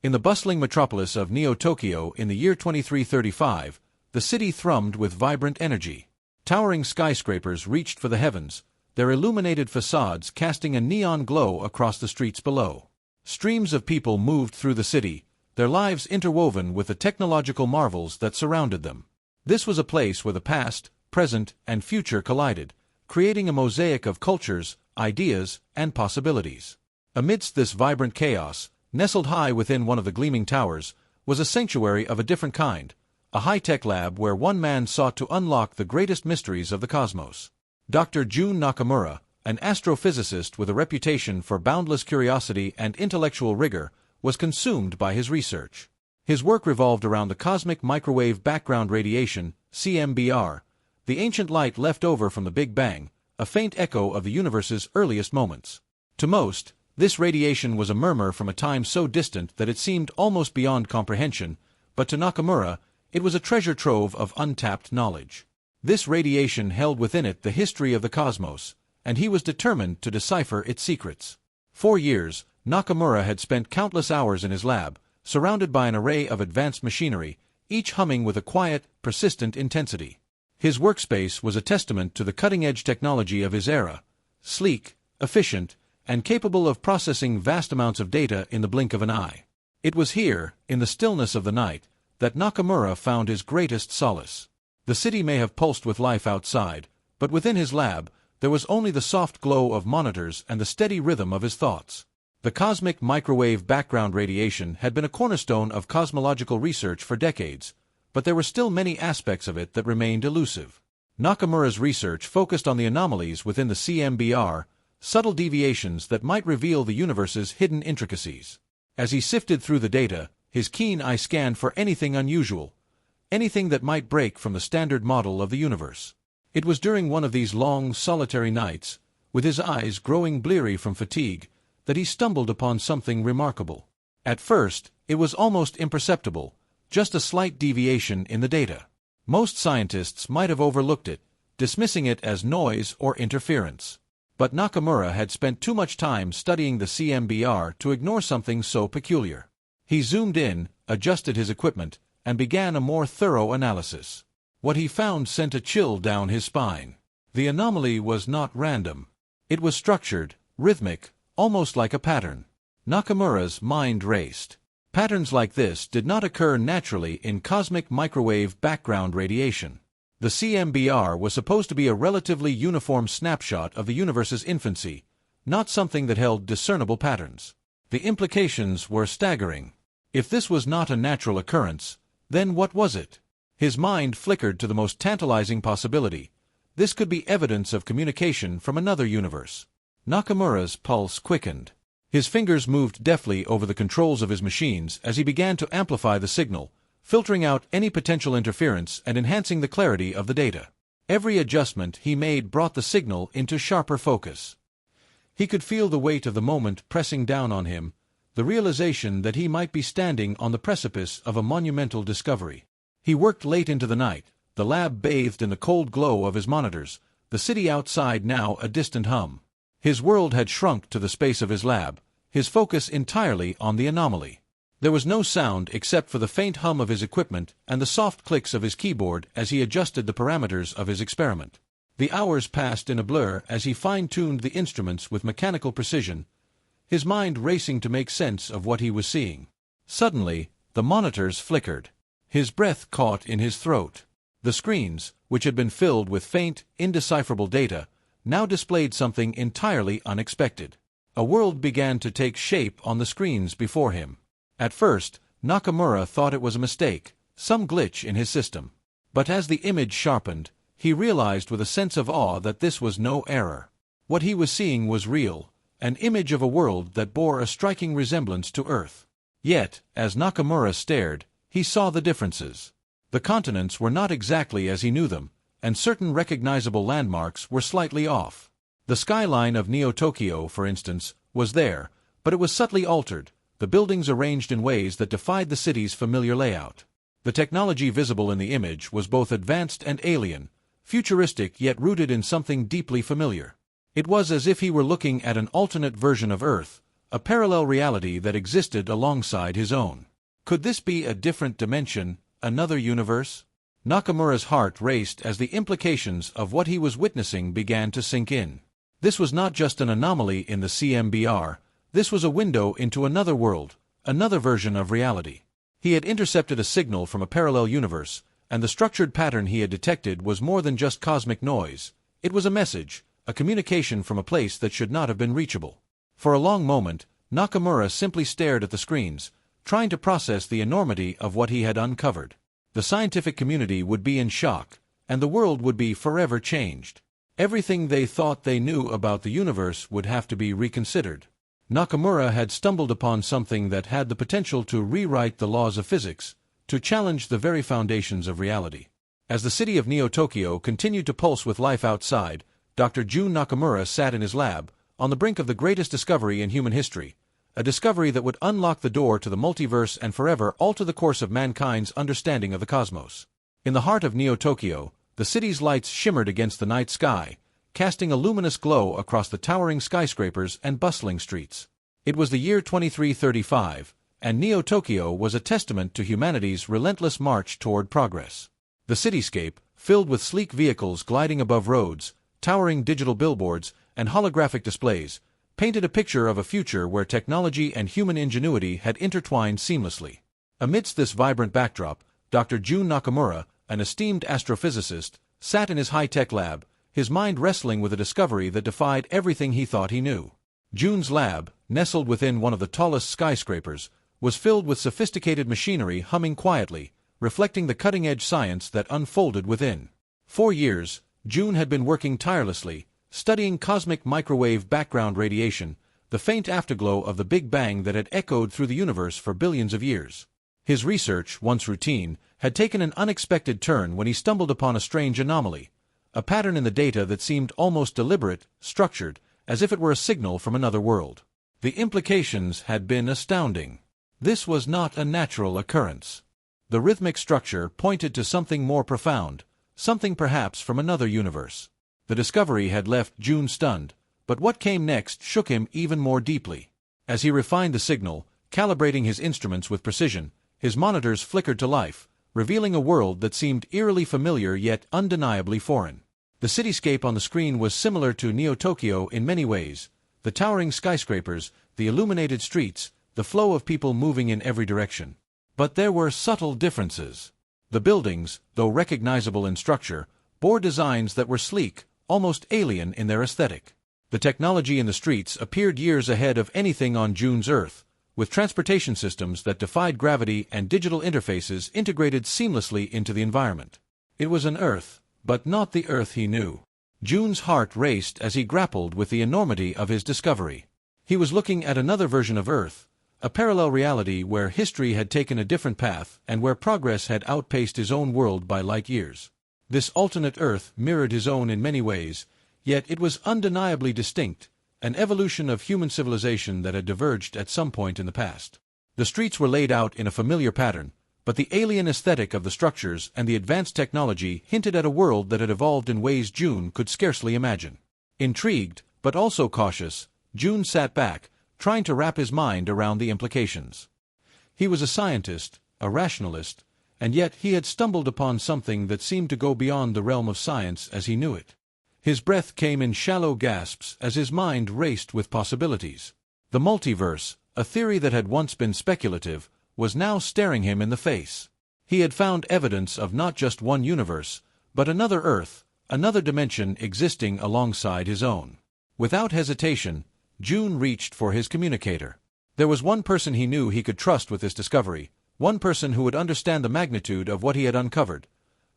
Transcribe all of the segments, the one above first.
In the bustling metropolis of Neo-Tokyo in the year 2335, the city thrummed with vibrant energy. Towering skyscrapers reached for the heavens, their illuminated facades casting a neon glow across the streets below. Streams of people moved through the city, their lives interwoven with the technological marvels that surrounded them. This was a place where the past, present, and future collided, creating a mosaic of cultures, ideas, and possibilities. Amidst this vibrant chaos, nestled high within one of the gleaming towers, was a sanctuary of a different kind, a high-tech lab where one man sought to unlock the greatest mysteries of the cosmos. Dr. Jun Nakamura, an astrophysicist with a reputation for boundless curiosity and intellectual rigor, was consumed by his research. His work revolved around the cosmic microwave background radiation, CMBR, the ancient light left over from the Big Bang, a faint echo of the universe's earliest moments. To most, this radiation was a murmur from a time so distant that it seemed almost beyond comprehension, but to Nakamura, it was a treasure trove of untapped knowledge. This radiation held within it the history of the cosmos, and he was determined to decipher its secrets. For years, Nakamura had spent countless hours in his lab, surrounded by an array of advanced machinery, each humming with a quiet, persistent intensity. His workspace was a testament to the cutting-edge technology of his era, sleek, efficient, and capable of processing vast amounts of data in the blink of an eye. It was here, in the stillness of the night, that Nakamura found his greatest solace. The city may have pulsed with life outside, but within his lab, there was only the soft glow of monitors and the steady rhythm of his thoughts. The cosmic microwave background radiation had been a cornerstone of cosmological research for decades, but there were still many aspects of it that remained elusive. Nakamura's research focused on the anomalies within the CMBR, subtle deviations that might reveal the universe's hidden intricacies. As he sifted through the data, his keen eye scanned for anything unusual, anything that might break from the standard model of the universe. It was during one of these long, solitary nights, with his eyes growing bleary from fatigue, that he stumbled upon something remarkable. At first, it was almost imperceptible, just a slight deviation in the data. Most scientists might have overlooked it, dismissing it as noise or interference. But Nakamura had spent too much time studying the CMBR to ignore something so peculiar. He zoomed in, adjusted his equipment, and began a more thorough analysis. What he found sent a chill down his spine. The anomaly was not random. It was structured, rhythmic, almost like a pattern. Nakamura's mind raced. Patterns like this did not occur naturally in cosmic microwave background radiation. The CMBR was supposed to be a relatively uniform snapshot of the universe's infancy, not something that held discernible patterns. The implications were staggering. If this was not a natural occurrence, then what was it? His mind flickered to the most tantalizing possibility. This could be evidence of communication from another universe. Nakamura's pulse quickened. His fingers moved deftly over the controls of his machines as he began to amplify the signal, filtering out any potential interference and enhancing the clarity of the data. Every adjustment he made brought the signal into sharper focus. He could feel the weight of the moment pressing down on him, the realization that he might be standing on the precipice of a monumental discovery. He worked late into the night, the lab bathed in the cold glow of his monitors, the city outside now a distant hum. His world had shrunk to the space of his lab, his focus entirely on the anomaly. There was no sound except for the faint hum of his equipment and the soft clicks of his keyboard as he adjusted the parameters of his experiment. The hours passed in a blur as he fine-tuned the instruments with mechanical precision, his mind racing to make sense of what he was seeing. Suddenly, the monitors flickered. His breath caught in his throat. The screens, which had been filled with faint, indecipherable data, now displayed something entirely unexpected. A world began to take shape on the screens before him. At first, Nakamura thought it was a mistake, some glitch in his system. But as the image sharpened, he realized with a sense of awe that this was no error. What he was seeing was real, an image of a world that bore a striking resemblance to Earth. Yet, as Nakamura stared, he saw the differences. The continents were not exactly as he knew them, and certain recognizable landmarks were slightly off. The skyline of Neo-Tokyo, for instance, was there, but it was subtly altered, the buildings arranged in ways that defied the city's familiar layout. The technology visible in the image was both advanced and alien, futuristic yet rooted in something deeply familiar. It was as if he were looking at an alternate version of Earth, a parallel reality that existed alongside his own. Could this be a different dimension, another universe? Nakamura's heart raced as the implications of what he was witnessing began to sink in. This was not just an anomaly in the CMBR, this was a window into another world, another version of reality. He had intercepted a signal from a parallel universe, and the structured pattern he had detected was more than just cosmic noise. It was a message, a communication from a place that should not have been reachable. For a long moment, Nakamura simply stared at the screens, trying to process the enormity of what he had uncovered. The scientific community would be in shock, and the world would be forever changed. Everything they thought they knew about the universe would have to be reconsidered. Nakamura had stumbled upon something that had the potential to rewrite the laws of physics, to challenge the very foundations of reality. As the city of Neo-Tokyo continued to pulse with life outside, Dr. Jun Nakamura sat in his lab, on the brink of the greatest discovery in human history, a discovery that would unlock the door to the multiverse and forever alter the course of mankind's understanding of the cosmos. In the heart of Neo-Tokyo, the city's lights shimmered against the night sky, casting a luminous glow across the towering skyscrapers and bustling streets. It was the year 2335, and Neo-Tokyo was a testament to humanity's relentless march toward progress. The cityscape, filled with sleek vehicles gliding above roads, towering digital billboards, and holographic displays, painted a picture of a future where technology and human ingenuity had intertwined seamlessly. Amidst this vibrant backdrop, Dr. Jun Nakamura, an esteemed astrophysicist, sat in his high-tech lab, his mind wrestling with a discovery that defied everything he thought he knew. Jun's lab, nestled within one of the tallest skyscrapers, was filled with sophisticated machinery humming quietly, reflecting the cutting-edge science that unfolded within. For years, Jun had been working tirelessly, studying cosmic microwave background radiation, the faint afterglow of the Big Bang that had echoed through the universe for billions of years. His research, once routine, had taken an unexpected turn when he stumbled upon a strange anomaly, a pattern in the data that seemed almost deliberate, structured, as if it were a signal from another world. The implications had been astounding. This was not a natural occurrence. The rhythmic structure pointed to something more profound, something perhaps from another universe. The discovery had left Jun stunned, but what came next shook him even more deeply. As he refined the signal, calibrating his instruments with precision, his monitors flickered to life, revealing a world that seemed eerily familiar yet undeniably foreign. The cityscape on the screen was similar to Neo-Tokyo in many ways: the towering skyscrapers, the illuminated streets, the flow of people moving in every direction. But there were subtle differences. The buildings, though recognizable in structure, bore designs that were sleek, almost alien in their aesthetic. The technology in the streets appeared years ahead of anything on Jun's Earth, with transportation systems that defied gravity and digital interfaces integrated seamlessly into the environment. It was an Earth, but not the Earth he knew. Jun's heart raced as he grappled with the enormity of his discovery. He was looking at another version of Earth, a parallel reality where history had taken a different path and where progress had outpaced his own world by light years. This alternate Earth mirrored his own in many ways, yet it was undeniably distinct, an evolution of human civilization that had diverged at some point in the past. The streets were laid out in a familiar pattern, but the alien aesthetic of the structures and the advanced technology hinted at a world that had evolved in ways Jun could scarcely imagine. Intrigued, but also cautious, Jun sat back, trying to wrap his mind around the implications. He was a scientist, a rationalist, and yet he had stumbled upon something that seemed to go beyond the realm of science as he knew it. His breath came in shallow gasps as his mind raced with possibilities. The multiverse, a theory that had once been speculative, was now staring him in the face. He had found evidence of not just one universe, but another Earth, another dimension existing alongside his own. Without hesitation, Jun reached for his communicator. There was one person he knew he could trust with this discovery, one person who would understand the magnitude of what he had uncovered: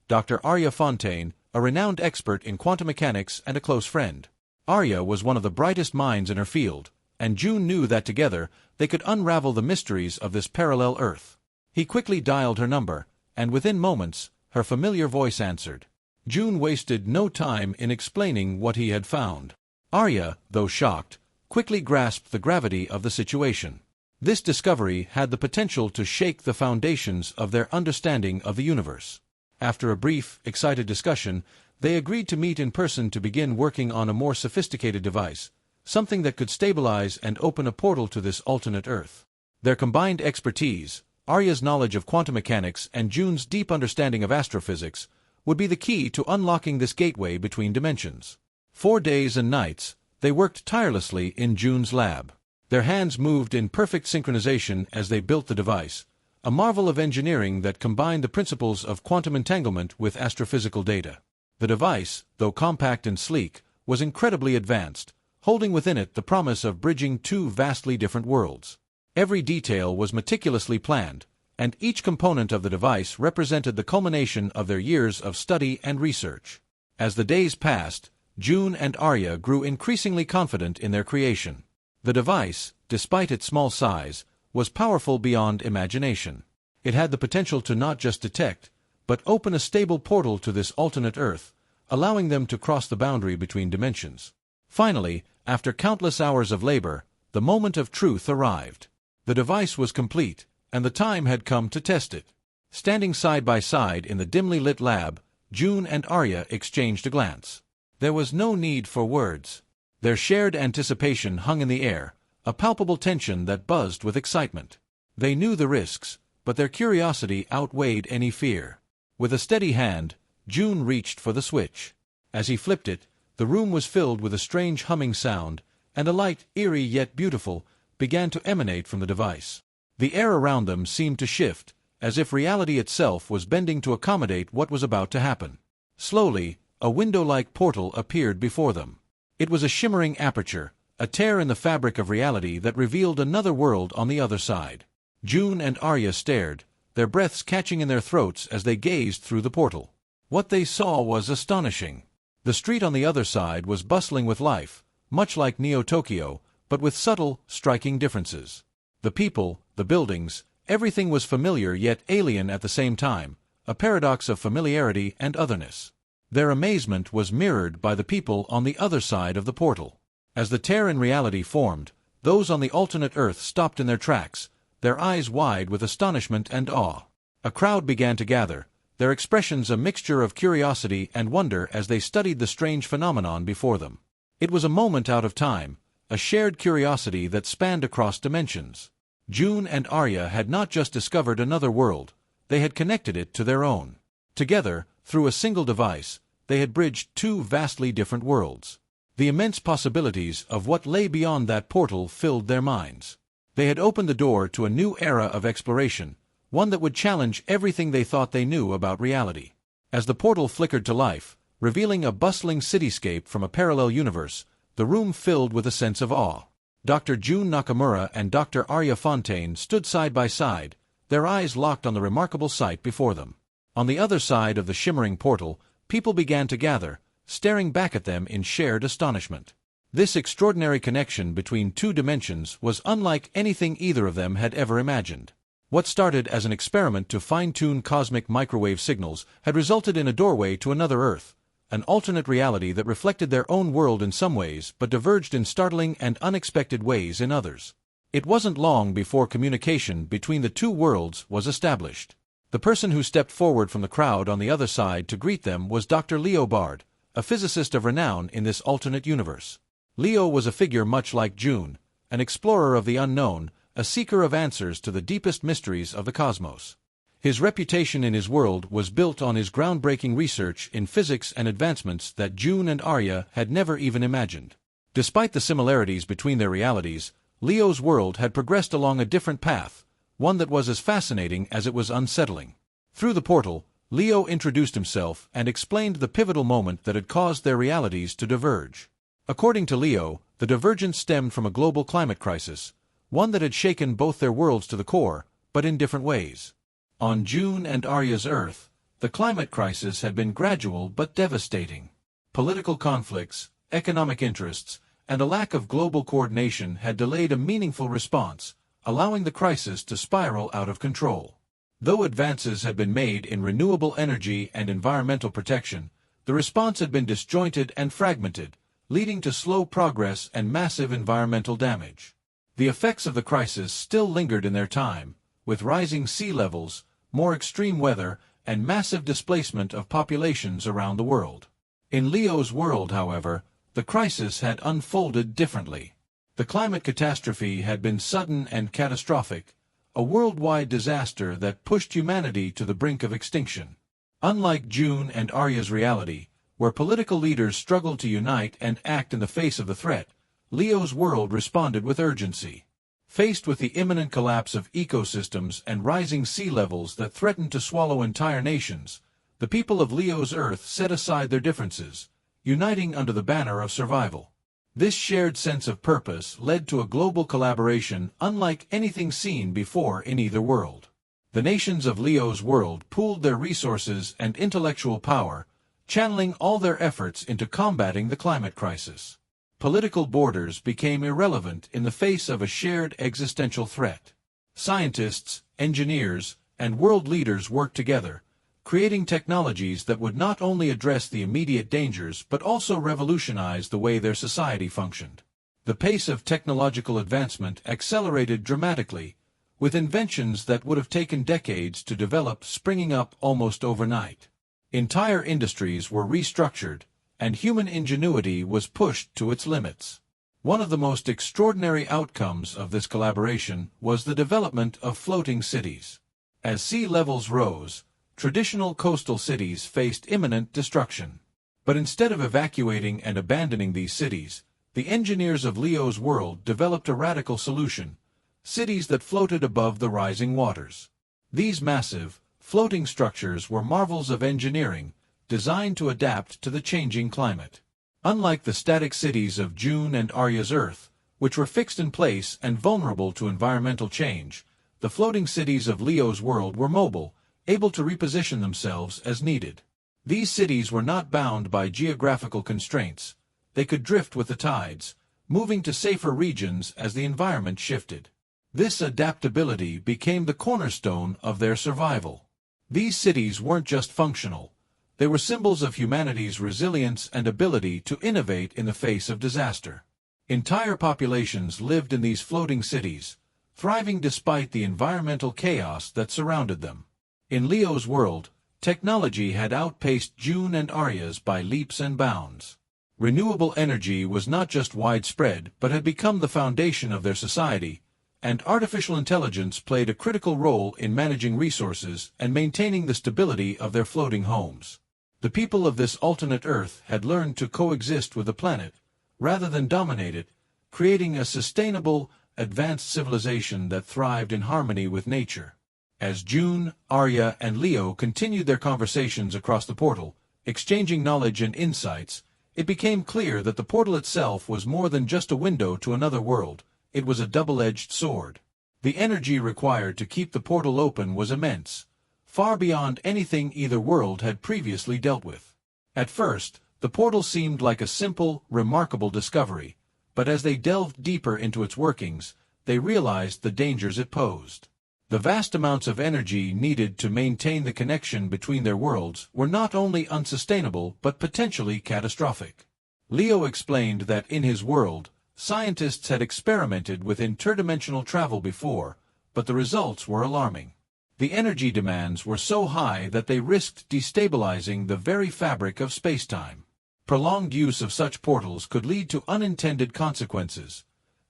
Dr. Arya Fontaine, a renowned expert in quantum mechanics and a close friend. Arya was one of the brightest minds in her field, and Jun knew that together they could unravel the mysteries of this parallel Earth. He quickly dialed her number, and within moments, her familiar voice answered. Jun wasted no time in explaining what he had found. Arya, though shocked, quickly grasped the gravity of the situation. This discovery had the potential to shake the foundations of their understanding of the universe. After a brief, excited discussion, they agreed to meet in person to begin working on a more sophisticated device, something that could stabilize and open a portal to this alternate Earth. Their combined expertise, Arya's knowledge of quantum mechanics and June's deep understanding of astrophysics, would be the key to unlocking this gateway between dimensions. 4 days and nights, they worked tirelessly in June's lab. Their hands moved in perfect synchronization as they built the device, a marvel of engineering that combined the principles of quantum entanglement with astrophysical data. The device, though compact and sleek, was incredibly advanced, holding within it the promise of bridging 2 vastly different worlds. Every detail was meticulously planned, and each component of the device represented the culmination of their years of study and research. As the days passed, June and Arya grew increasingly confident in their creation. The device, despite its small size, was powerful beyond imagination. It had the potential to not just detect, but open a stable portal to this alternate Earth, allowing them to cross the boundary between dimensions. Finally, after countless hours of labor, the moment of truth arrived. The device was complete, and the time had come to test it. Standing side by side in the dimly lit lab, June and Arya exchanged a glance. There was no need for words. Their shared anticipation hung in the air, a palpable tension that buzzed with excitement. They knew the risks, but their curiosity outweighed any fear. With a steady hand, June reached for the switch. As he flipped it, the room was filled with a strange humming sound, and a light, eerie yet beautiful, began to emanate from the device. The air around them seemed to shift, as if reality itself was bending to accommodate what was about to happen. Slowly, a window-like portal appeared before them. It was a shimmering aperture, a tear in the fabric of reality that revealed another world on the other side. June and Arya stared, their breaths catching in their throats as they gazed through the portal. What they saw was astonishing. The street on the other side was bustling with life, much like Neo-Tokyo, but with subtle, striking differences. The people, the buildings, everything was familiar yet alien at the same time, a paradox of familiarity and otherness. Their amazement was mirrored by the people on the other side of the portal. As the tear in reality formed, those on the alternate Earth stopped in their tracks, their eyes wide with astonishment and awe. A crowd began to gather, their expressions a mixture of curiosity and wonder as they studied the strange phenomenon before them. It was a moment out of time, a shared curiosity that spanned across dimensions. June and Arya had not just discovered another world, they had connected it to their own. Together, through a single device, they had bridged 2 vastly different worlds. The immense possibilities of what lay beyond that portal filled their minds. They had opened the door to a new era of exploration, one that would challenge everything they thought they knew about reality. As the portal flickered to life, revealing a bustling cityscape from a parallel universe, the room filled with a sense of awe. Dr. June Nakamura and Dr. Arya Fontaine stood side by side, their eyes locked on the remarkable sight before them. On the other side of the shimmering portal, people began to gather, staring back at them in shared astonishment. This extraordinary connection between 2 dimensions was unlike anything either of them had ever imagined. What started as an experiment to fine-tune cosmic microwave signals had resulted in a doorway to another Earth, an alternate reality that reflected their own world in some ways but diverged in startling and unexpected ways in others. It wasn't long before communication between the 2 worlds was established. The person who stepped forward from the crowd on the other side to greet them was Dr. Leo Bard, a physicist of renown in this alternate universe. Leo was a figure much like June, an explorer of the unknown, a seeker of answers to the deepest mysteries of the cosmos. His reputation in his world was built on his groundbreaking research in physics and advancements that June and Arya had never even imagined. Despite the similarities between their realities, Leo's world had progressed along a different path, one that was as fascinating as it was unsettling. Through the portal, Leo introduced himself and explained the pivotal moment that had caused their realities to diverge. According to Leo, the divergence stemmed from a global climate crisis, one that had shaken both their worlds to the core, but in different ways. On June and Arya's Earth, the climate crisis had been gradual but devastating. Political conflicts, economic interests, and a lack of global coordination had delayed a meaningful response, allowing the crisis to spiral out of control. Though advances had been made in renewable energy and environmental protection, the response had been disjointed and fragmented, leading to slow progress and massive environmental damage. The effects of the crisis still lingered in their time, with rising sea levels, more extreme weather, and massive displacement of populations around the world. In Leo's world, however, the crisis had unfolded differently. The climate catastrophe had been sudden and catastrophic, a worldwide disaster that pushed humanity to the brink of extinction. Unlike June and Arya's reality, where political leaders struggled to unite and act in the face of the threat, Leo's world responded with urgency. Faced with the imminent collapse of ecosystems and rising sea levels that threatened to swallow entire nations, the people of Leo's Earth set aside their differences, uniting under the banner of survival. This shared sense of purpose led to a global collaboration unlike anything seen before in either world. The nations of Leo's world pooled their resources and intellectual power, channeling all their efforts into combating the climate crisis. Political borders became irrelevant in the face of a shared existential threat. Scientists, engineers, and world leaders worked together, creating technologies that would not only address the immediate dangers but also revolutionize the way their society functioned. The pace of technological advancement accelerated dramatically, with inventions that would have taken decades to develop springing up almost overnight. Entire industries were restructured, and human ingenuity was pushed to its limits. One of the most extraordinary outcomes of this collaboration was the development of floating cities. As sea levels rose, traditional coastal cities faced imminent destruction. But instead of evacuating and abandoning these cities, the engineers of Leo's world developed a radical solution: cities that floated above the rising waters. These massive, floating structures were marvels of engineering, designed to adapt to the changing climate. Unlike the static cities of June and Arya's Earth, which were fixed in place and vulnerable to environmental change, the floating cities of Leo's world were mobile, able to reposition themselves as needed. These cities were not bound by geographical constraints. They could drift with the tides, moving to safer regions as the environment shifted. This adaptability became the cornerstone of their survival. These cities weren't just functional. They were symbols of humanity's resilience and ability to innovate in the face of disaster. Entire populations lived in these floating cities, thriving despite the environmental chaos that surrounded them. In Leo's world, technology had outpaced June and Arya's by leaps and bounds. Renewable energy was not just widespread but had become the foundation of their society, and artificial intelligence played a critical role in managing resources and maintaining the stability of their floating homes. The people of this alternate Earth had learned to coexist with the planet, rather than dominate it, creating a sustainable, advanced civilization that thrived in harmony with nature. As June, Arya, and Leo continued their conversations across the portal, exchanging knowledge and insights, it became clear that the portal itself was more than just a window to another world. It was a double-edged sword. The energy required to keep the portal open was immense, far beyond anything either world had previously dealt with. At first, the portal seemed like a simple, remarkable discovery, but as they delved deeper into its workings, they realized the dangers it posed. The vast amounts of energy needed to maintain the connection between their worlds were not only unsustainable but potentially catastrophic. Leo explained that in his world, scientists had experimented with interdimensional travel before, but the results were alarming. The energy demands were so high that they risked destabilizing the very fabric of spacetime. Prolonged use of such portals could lead to unintended consequences,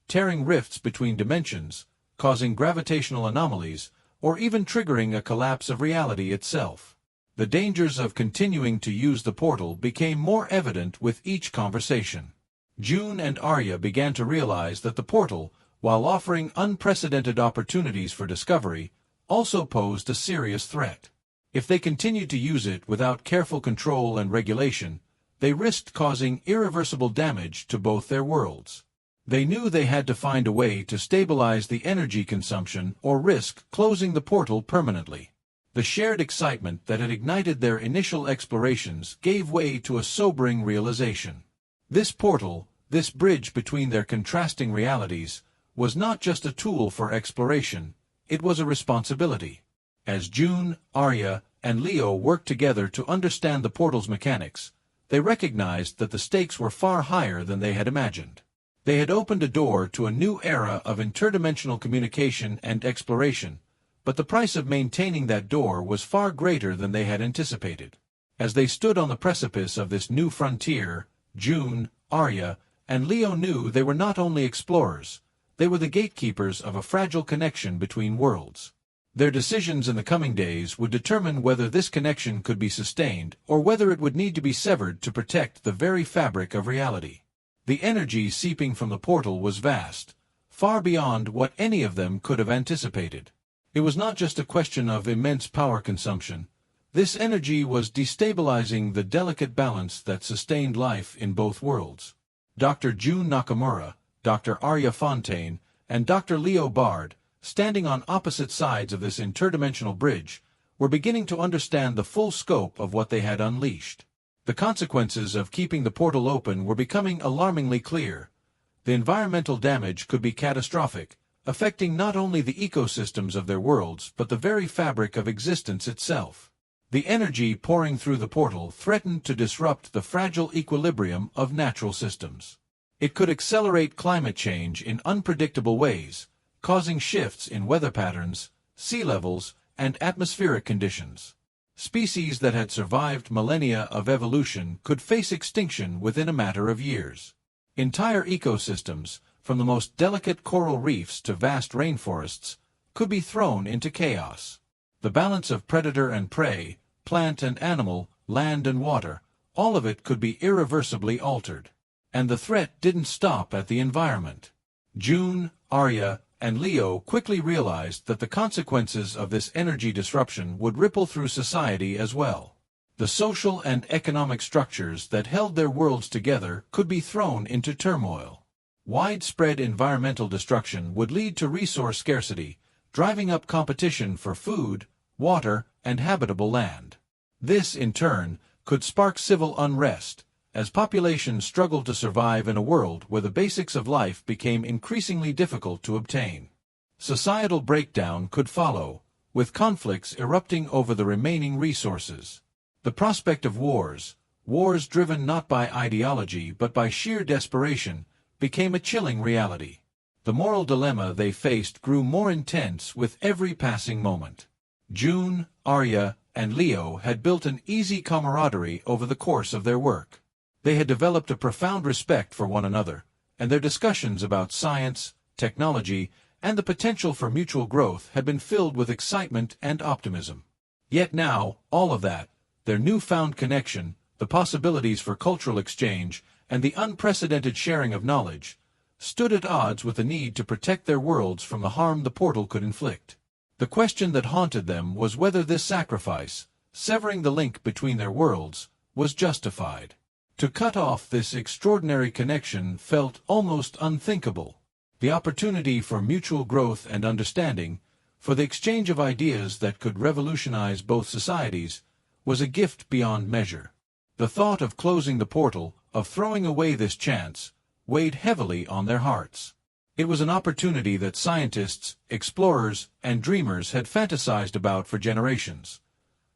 tearing rifts between dimensions, causing gravitational anomalies, or even triggering a collapse of reality itself. The dangers of continuing to use the portal became more evident with each conversation. June and Arya began to realize that the portal, while offering unprecedented opportunities for discovery, also posed a serious threat. If they continued to use it without careful control and regulation, they risked causing irreversible damage to both their worlds. They knew they had to find a way to stabilize the energy consumption or risk closing the portal permanently. The shared excitement that had ignited their initial explorations gave way to a sobering realization. This portal, this bridge between their contrasting realities, was not just a tool for exploration, it was a responsibility. As June, Arya, and Leo worked together to understand the portal's mechanics, they recognized that the stakes were far higher than they had imagined. They had opened a door to a new era of interdimensional communication and exploration, but the price of maintaining that door was far greater than they had anticipated. As they stood on the precipice of this new frontier, June, Arya, and Leo knew they were not only explorers, they were the gatekeepers of a fragile connection between worlds. Their decisions in the coming days would determine whether this connection could be sustained or whether it would need to be severed to protect the very fabric of reality. The energy seeping from the portal was vast, far beyond what any of them could have anticipated. It was not just a question of immense power consumption. This energy was destabilizing the delicate balance that sustained life in both worlds. Dr. June Nakamura, Dr. Arya Fontaine, and Dr. Leo Bard, standing on opposite sides of this interdimensional bridge, were beginning to understand the full scope of what they had unleashed. The consequences of keeping the portal open were becoming alarmingly clear. The environmental damage could be catastrophic, affecting not only the ecosystems of their worlds but the very fabric of existence itself. The energy pouring through the portal threatened to disrupt the fragile equilibrium of natural systems. It could accelerate climate change in unpredictable ways, causing shifts in weather patterns, sea levels, and atmospheric conditions. Species that had survived millennia of evolution could face extinction within a matter of years. Entire ecosystems, from the most delicate coral reefs to vast rainforests, could be thrown into chaos. The balance of predator and prey, plant and animal, land and water, all of it could be irreversibly altered. And the threat didn't stop at the environment. June, Arya, and Leo quickly realized that the consequences of this energy disruption would ripple through society as well. The social and economic structures that held their worlds together could be thrown into turmoil. Widespread environmental destruction would lead to resource scarcity, driving up competition for food, water, and habitable land. This, in turn, could spark civil unrest, as populations struggled to survive in a world where the basics of life became increasingly difficult to obtain. Societal breakdown could follow, with conflicts erupting over the remaining resources. The prospect of wars driven not by ideology but by sheer desperation, became a chilling reality. The moral dilemma they faced grew more intense with every passing moment. June, Arya, and Leo had built an easy camaraderie over the course of their work. They had developed a profound respect for one another, and their discussions about science, technology, and the potential for mutual growth had been filled with excitement and optimism. Yet now, all of that, their newfound connection, the possibilities for cultural exchange, and the unprecedented sharing of knowledge, stood at odds with the need to protect their worlds from the harm the portal could inflict. The question that haunted them was whether this sacrifice, severing the link between their worlds, was justified. To cut off this extraordinary connection felt almost unthinkable. The opportunity for mutual growth and understanding, for the exchange of ideas that could revolutionize both societies, was a gift beyond measure. The thought of closing the portal, of throwing away this chance, weighed heavily on their hearts. It was an opportunity that scientists, explorers, and dreamers had fantasized about for generations.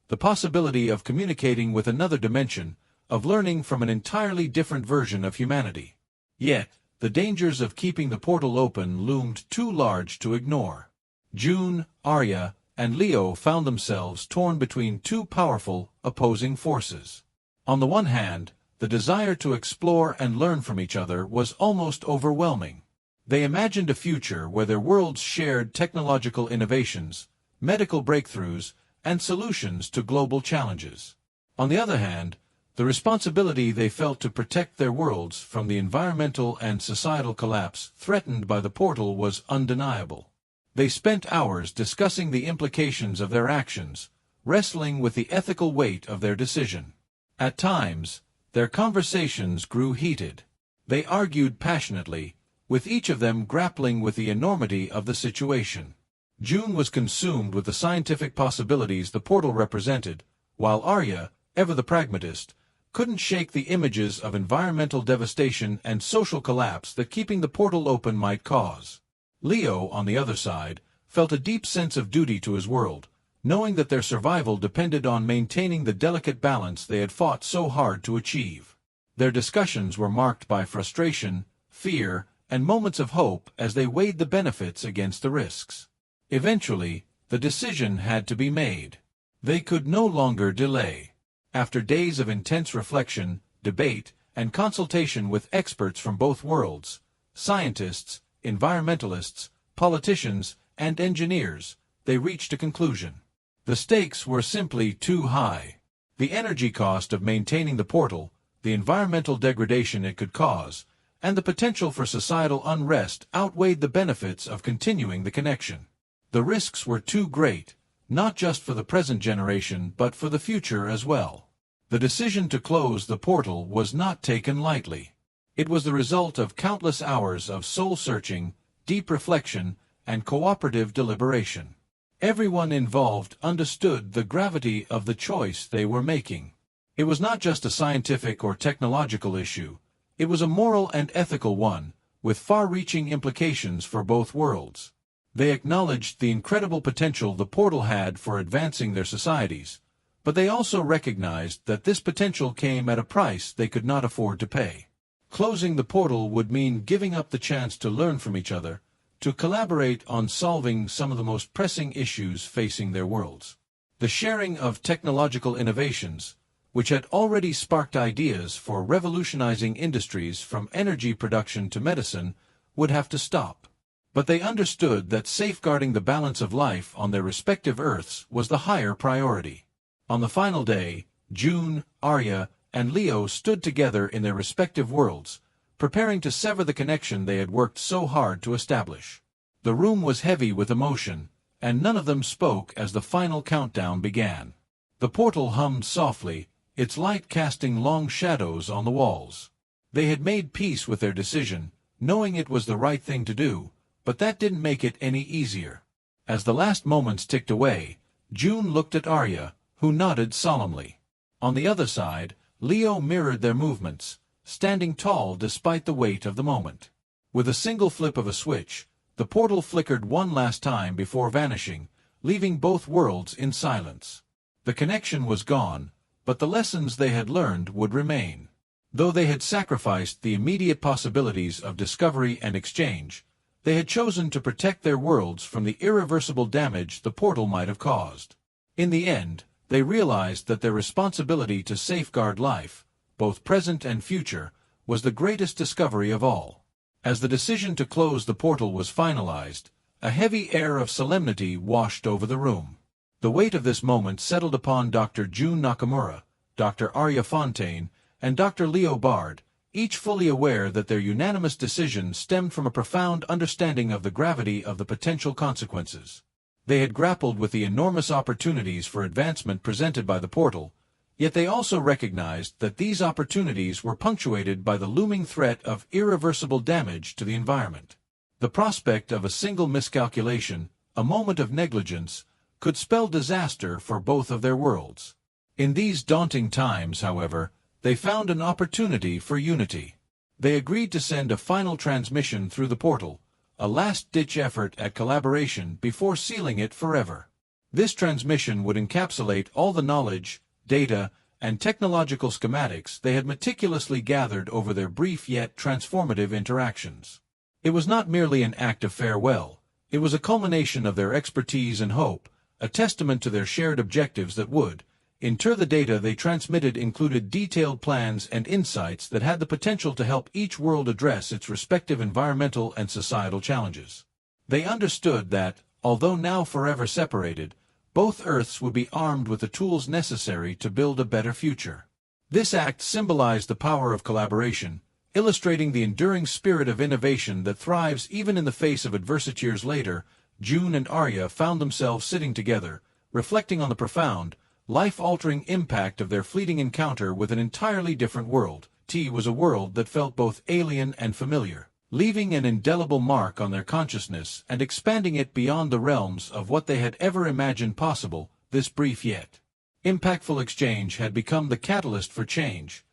The possibility of communicating with another dimension, of learning from an entirely different version of humanity. Yet, the dangers of keeping the portal open loomed too large to ignore. June, Arya, and Leo found themselves torn between two powerful, opposing forces. On the one hand, the desire to explore and learn from each other was almost overwhelming. They imagined a future where their worlds shared technological innovations, medical breakthroughs, and solutions to global challenges. On the other hand, the responsibility they felt to protect their worlds from the environmental and societal collapse threatened by the portal was undeniable. They spent hours discussing the implications of their actions, wrestling with the ethical weight of their decision. At times, their conversations grew heated. They argued passionately, with each of them grappling with the enormity of the situation. June was consumed with the scientific possibilities the portal represented, while Arya, ever the pragmatist, couldn't shake the images of environmental devastation and social collapse that keeping the portal open might cause. Leo, on the other side, felt a deep sense of duty to his world, knowing that their survival depended on maintaining the delicate balance they had fought so hard to achieve. Their discussions were marked by frustration, fear, and moments of hope as they weighed the benefits against the risks. Eventually, the decision had to be made. They could no longer delay. After days of intense reflection, debate, and consultation with experts from both worlds, scientists, environmentalists, politicians, and engineers, they reached a conclusion. The stakes were simply too high. The energy cost of maintaining the portal, the environmental degradation it could cause, and the potential for societal unrest outweighed the benefits of continuing the connection. The risks were too great, not just for the present generation but for the future as well. The decision to close the portal was not taken lightly. It was the result of countless hours of soul-searching, deep reflection, and cooperative deliberation. Everyone involved understood the gravity of the choice they were making. It was not just a scientific or technological issue. It was a moral and ethical one, with far-reaching implications for both worlds. They acknowledged the incredible potential the portal had for advancing their societies, but they also recognized that this potential came at a price they could not afford to pay. Closing the portal would mean giving up the chance to learn from each other, to collaborate on solving some of the most pressing issues facing their worlds. The sharing of technological innovations, which had already sparked ideas for revolutionizing industries from energy production to medicine, would have to stop. But they understood that safeguarding the balance of life on their respective Earths was the higher priority. On the final day, June, Arya, and Leo stood together in their respective worlds, preparing to sever the connection they had worked so hard to establish. The room was heavy with emotion, and none of them spoke as the final countdown began. The portal hummed softly, its light casting long shadows on the walls. They had made peace with their decision, knowing it was the right thing to do, but that didn't make it any easier. As the last moments ticked away, June looked at Arya, who nodded solemnly. On the other side, Leo mirrored their movements, standing tall despite the weight of the moment. With a single flip of a switch, the portal flickered one last time before vanishing, leaving both worlds in silence. The connection was gone, but the lessons they had learned would remain. Though they had sacrificed the immediate possibilities of discovery and exchange, they had chosen to protect their worlds from the irreversible damage the portal might have caused. In the end, they realized that their responsibility to safeguard life, both present and future, was the greatest discovery of all. As the decision to close the portal was finalized, a heavy air of solemnity washed over the room. The weight of this moment settled upon Dr. June Nakamura, Dr. Arya Fontaine, and Dr. Leo Bard, each fully aware that their unanimous decision stemmed from a profound understanding of the gravity of the potential consequences. They had grappled with the enormous opportunities for advancement presented by the portal, yet they also recognized that these opportunities were punctuated by the looming threat of irreversible damage to the environment. The prospect of a single miscalculation, a moment of negligence, could spell disaster for both of their worlds. In these daunting times, however, they found an opportunity for unity. They agreed to send a final transmission through the portal, a last-ditch effort at collaboration before sealing it forever. This transmission would encapsulate all the knowledge, data, and technological schematics they had meticulously gathered over their brief yet transformative interactions. It was not merely an act of farewell, it was a culmination of their expertise and hope, a testament to their shared objectives that would, ensure the data they transmitted included detailed plans and insights that had the potential to help each world address its respective environmental and societal challenges. They understood that, although now forever separated, both Earths would be armed with the tools necessary to build a better future. This act symbolized the power of collaboration, illustrating the enduring spirit of innovation that thrives even in the face of adversity. Years later, June and Arya found themselves sitting together, reflecting on the profound, life-altering impact of their fleeting encounter with an entirely different world. T was a world that felt both alien and familiar, leaving an indelible mark on their consciousness and expanding it beyond the realms of what they had ever imagined possible. This brief yet impactful exchange had become the catalyst for change,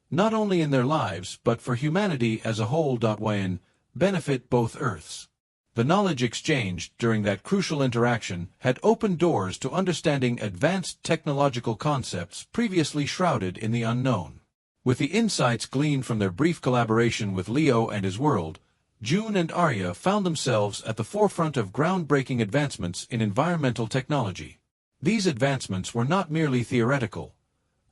not only in their lives but for humanity as a whole. When benefit both Earths. The knowledge exchanged during that crucial interaction had opened doors to understanding advanced technological concepts previously shrouded in the unknown. With the insights gleaned from their brief collaboration with Leo and his world, June and Arya found themselves at the forefront of groundbreaking advancements in environmental technology. These advancements were not merely theoretical.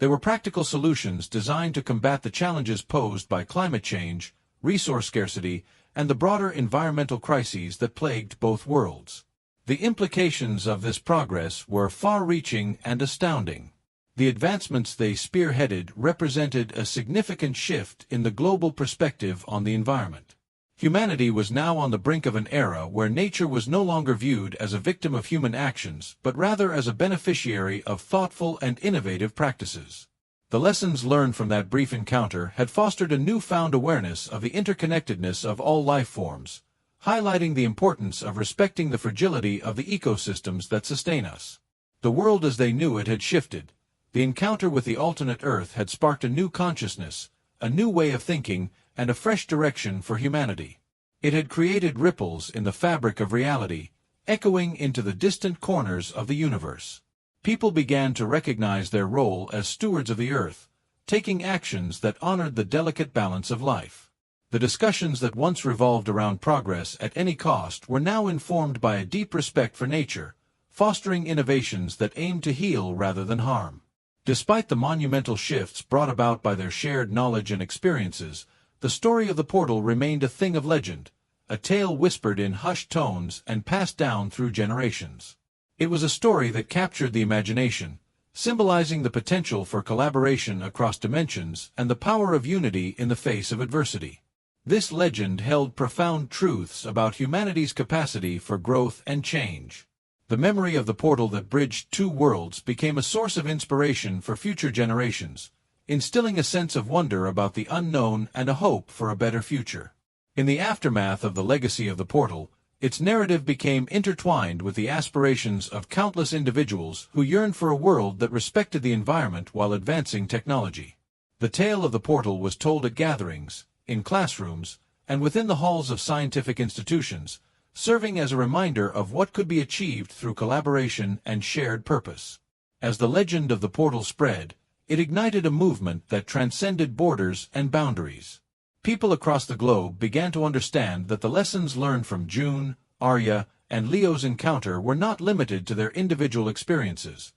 They were practical solutions designed to combat the challenges posed by climate change, resource scarcity, and the broader environmental crises that plagued both worlds. The implications of this progress were far-reaching and astounding. The advancements they spearheaded represented a significant shift in the global perspective on the environment. Humanity was now on the brink of an era where nature was no longer viewed as a victim of human actions, but rather as a beneficiary of thoughtful and innovative practices. The lessons learned from that brief encounter had fostered a newfound awareness of the interconnectedness of all life forms, highlighting the importance of respecting the fragility of the ecosystems that sustain us. The world as they knew it had shifted. The encounter with the alternate Earth had sparked a new consciousness, a new way of thinking, and a fresh direction for humanity. It had created ripples in the fabric of reality, echoing into the distant corners of the universe. People began to recognize their role as stewards of the Earth, taking actions that honored the delicate balance of life. The discussions that once revolved around progress at any cost were now informed by a deep respect for nature, fostering innovations that aimed to heal rather than harm. Despite the monumental shifts brought about by their shared knowledge and experiences, the story of the portal remained a thing of legend, a tale whispered in hushed tones and passed down through generations. It was a story that captured the imagination, symbolizing the potential for collaboration across dimensions and the power of unity in the face of adversity. This legend held profound truths about humanity's capacity for growth and change. The memory of the portal that bridged two worlds became a source of inspiration for future generations, instilling a sense of wonder about the unknown and a hope for a better future. In the aftermath of the legacy of the portal, its narrative became intertwined with the aspirations of countless individuals who yearned for a world that respected the environment while advancing technology. The tale of the portal was told at gatherings, in classrooms, and within the halls of scientific institutions, serving as a reminder of what could be achieved through collaboration and shared purpose. As the legend of the portal spread, it ignited a movement that transcended borders and boundaries. People across the globe began to understand that the lessons learned from June, Arya, and Leo's encounter were not limited to their individual experiences.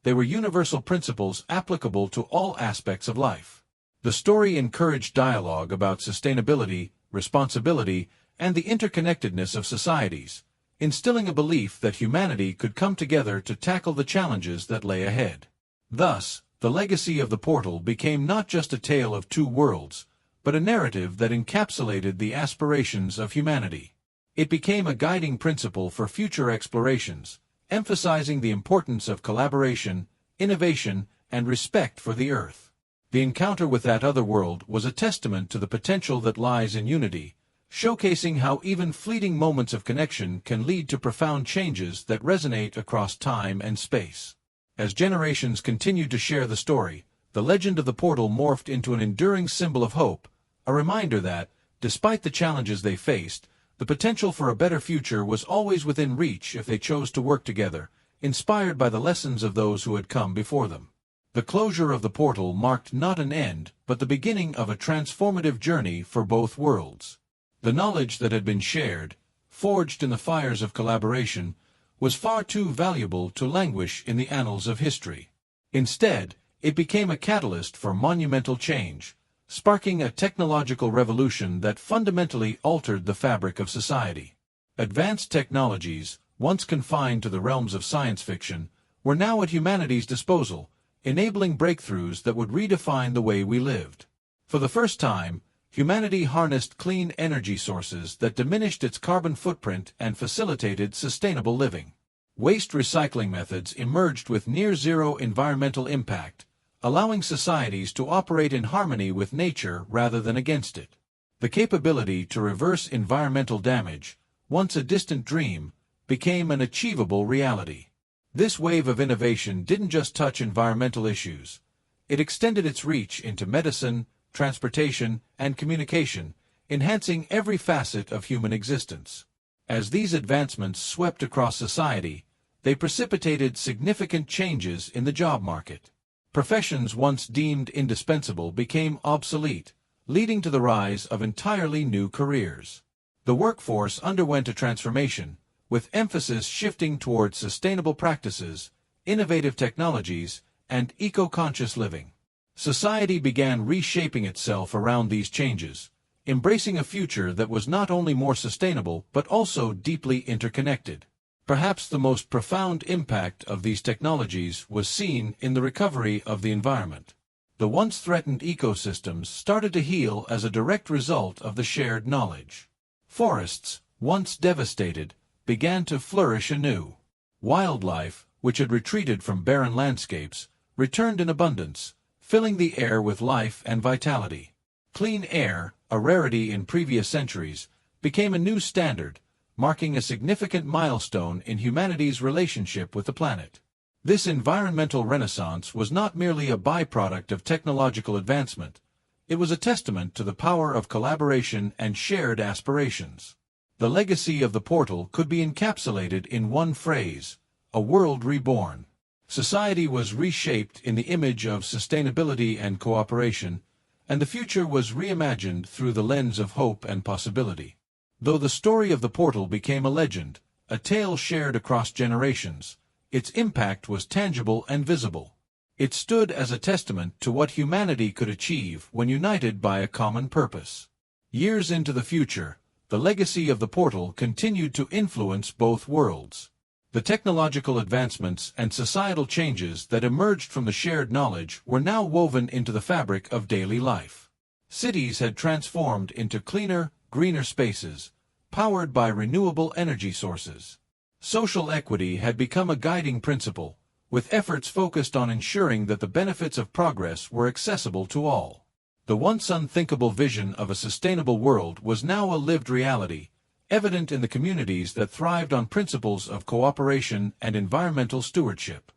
They were universal principles applicable to all aspects of life. The story encouraged dialogue about sustainability, responsibility, and the interconnectedness of societies, instilling a belief that humanity could come together to tackle the challenges that lay ahead. Thus, the legacy of the portal became not just a tale of two worlds, but a narrative that encapsulated the aspirations of humanity. It became a guiding principle for future explorations, emphasizing the importance of collaboration, innovation, and respect for the Earth. The encounter with that other world was a testament to the potential that lies in unity, showcasing how even fleeting moments of connection can lead to profound changes that resonate across time and space. As generations continued to share the story, the legend of the portal morphed into an enduring symbol of hope, a reminder that, despite the challenges they faced, the potential for a better future was always within reach if they chose to work together, inspired by the lessons of those who had come before them. The closure of the portal marked not an end, but the beginning of a transformative journey for both worlds. The knowledge that had been shared, forged in the fires of collaboration, was far too valuable to languish in the annals of history. Instead, it became a catalyst for monumental change, sparking a technological revolution that fundamentally altered the fabric of society. Advanced technologies, once confined to the realms of science fiction, were now at humanity's disposal, enabling breakthroughs that would redefine the way we lived. For the first time, humanity harnessed clean energy sources that diminished its carbon footprint and facilitated sustainable living. Waste recycling methods emerged with near-zero environmental impact, allowing societies to operate in harmony with nature rather than against it. The capability to reverse environmental damage, once a distant dream, became an achievable reality. This wave of innovation didn't just touch environmental issues. It extended its reach into medicine, transportation, and communication, enhancing every facet of human existence. As these advancements swept across society, they precipitated significant changes in the job market. Professions once deemed indispensable became obsolete, leading to the rise of entirely new careers. The workforce underwent a transformation, with emphasis shifting towards sustainable practices, innovative technologies, and eco-conscious living. Society began reshaping itself around these changes, embracing a future that was not only more sustainable but also deeply interconnected. Perhaps the most profound impact of these technologies was seen in the recovery of the environment. The once threatened ecosystems started to heal as a direct result of the shared knowledge. Forests, once devastated, began to flourish anew. Wildlife, which had retreated from barren landscapes, returned in abundance, filling the air with life and vitality. Clean air, a rarity in previous centuries, became a new standard, marking a significant milestone in humanity's relationship with the planet. This environmental renaissance was not merely a byproduct of technological advancement. It was a testament to the power of collaboration and shared aspirations. The legacy of the portal could be encapsulated in one phrase: a world reborn. Society was reshaped in the image of sustainability and cooperation, and the future was reimagined through the lens of hope and possibility. Though the story of the portal became a legend, a tale shared across generations, its impact was tangible and visible. It stood as a testament to what humanity could achieve when united by a common purpose. Years into the future, the legacy of the portal continued to influence both worlds. The technological advancements and societal changes that emerged from the shared knowledge were now woven into the fabric of daily life. Cities had transformed into cleaner, greener spaces, powered by renewable energy sources. Social equity had become a guiding principle, with efforts focused on ensuring that the benefits of progress were accessible to all. The once unthinkable vision of a sustainable world was now a lived reality, evident in the communities that thrived on principles of cooperation and environmental stewardship.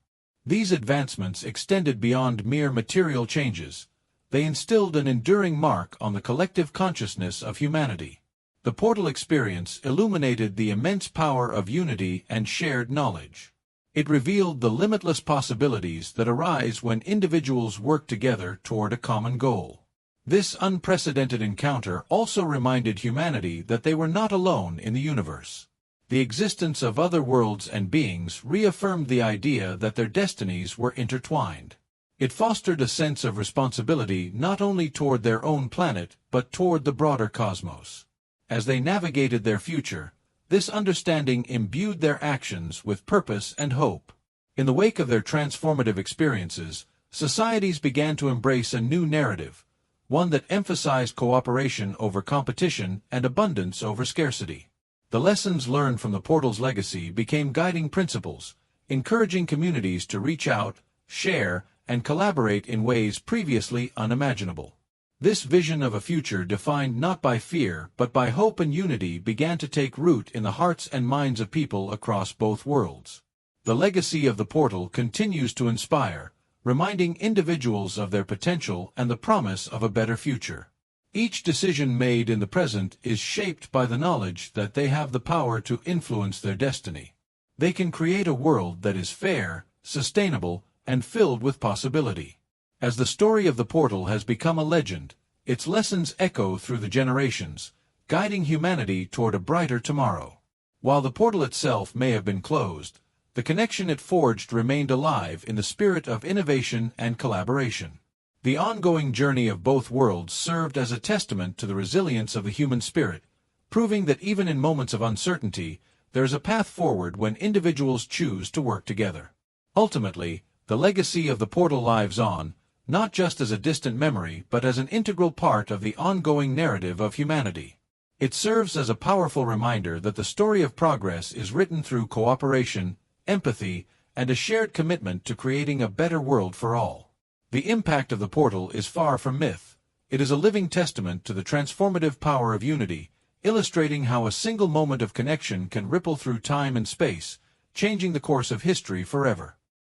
These advancements extended beyond mere material changes. They instilled an enduring mark on the collective consciousness of humanity. The portal experience illuminated the immense power of unity and shared knowledge. It revealed the limitless possibilities that arise when individuals work together toward a common goal. This unprecedented encounter also reminded humanity that they were not alone in the universe. The existence of other worlds and beings reaffirmed the idea that their destinies were intertwined. It fostered a sense of responsibility not only toward their own planet but toward the broader cosmos. As they navigated their future, this understanding imbued their actions with purpose and hope. In the wake of their transformative experiences, societies began to embrace a new narrative, one that emphasized cooperation over competition and abundance over scarcity. The lessons learned from the portal's legacy became guiding principles, encouraging communities to reach out, share, and collaborate in ways previously unimaginable. This vision of a future defined not by fear but by hope and unity began to take root in the hearts and minds of people across both worlds. The legacy of the portal continues to inspire, reminding individuals of their potential and the promise of a better future. Each decision made in the present is shaped by the knowledge that they have the power to influence their destiny. They can create a world that is fair, sustainable, and filled with possibility. As the story of the portal has become a legend, its lessons echo through the generations, guiding humanity toward a brighter tomorrow. While the portal itself may have been closed, the connection it forged remained alive in the spirit of innovation and collaboration. The ongoing journey of both worlds served as a testament to the resilience of the human spirit, proving that even in moments of uncertainty, there is a path forward when individuals choose to work together. Ultimately, the legacy of the portal lives on, not just as a distant memory but as an integral part of the ongoing narrative of humanity. It serves as a powerful reminder that the story of progress is written through cooperation, empathy, and a shared commitment to creating a better world for all. The impact of the portal is far from myth. It is a living testament to the transformative power of unity, illustrating how a single moment of connection can ripple through time and space, changing the course of history forever.